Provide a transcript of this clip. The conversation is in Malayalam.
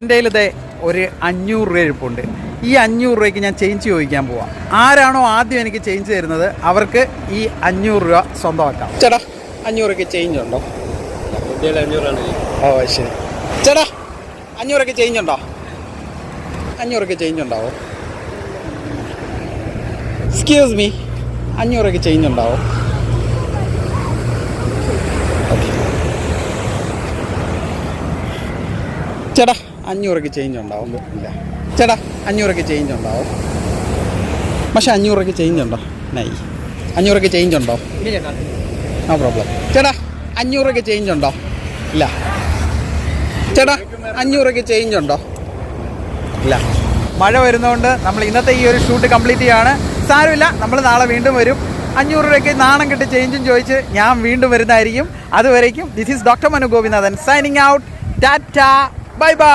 എൻ്റെ ഇതേ ഒരു 500 രൂപ ഇരിപ്പുണ്ട്. ഈ 500 രൂപയ്ക്ക് ഞാൻ ചേഞ്ച് ചോദിക്കാൻ പോവാം. ആരാണോ ആദ്യം എനിക്ക് ചേഞ്ച് തരുന്നത് അവർക്ക് ഈ 500 രൂപ സ്വന്തമാക്കാം. ചേട്ടാ 500 രൂപയ്ക്ക് ചേഞ്ച് ഉണ്ടോ? ഓ ശരി. ചേട്ടാ 500 രൂപയ്ക്ക് ചേഞ്ച് ഉണ്ടോ? 500 രൂപയ്ക്ക് ചേഞ്ച് ഉണ്ടാവോ? എക്സ്ക്യൂസ് മീ, 500 രൂപയ്ക്ക് ചേഞ്ച് ഉണ്ടാവോ? ചേട്ടാ 500 രൂപയ്ക്ക് ചേഞ്ച് ഉണ്ടാവും? ഇല്ല. ചേട്ടാ 500 രൂപയ്ക്ക് ചേഞ്ച് ഉണ്ടാവും? പക്ഷേ 500 രൂപയ്ക്ക് ചേഞ്ച് ഉണ്ടോ? നൈ. 500 രൂപയ്ക്ക് ചേഞ്ച് ഉണ്ടോ? No problem. ചേട്ടാ 500 രൂപയ്ക്ക് ചേഞ്ച് ഉണ്ടോ? ഇല്ല. ചേട്ടാ 500 രൂപയ്ക്ക് ചേഞ്ച് ഉണ്ടോ? ഇല്ല. മഴ വരുന്നതുകൊണ്ട് നമ്മൾ ഇന്നത്തെ ഈ ഒരു ഷൂട്ട് കംപ്ലീറ്റ് ചെയ്യാണ്. സാരമില്ല, നമ്മൾ നാളെ വീണ്ടും വരും. 500 രൂപയ്ക്ക് നാണം കെട്ട് ചേഞ്ചും ചോദിച്ച് ഞാൻ വീണ്ടും വരുന്നതായിരിക്കും. അതുവരേക്കും this is doctor Manu Gopinathan signing out. Tata, bye bye.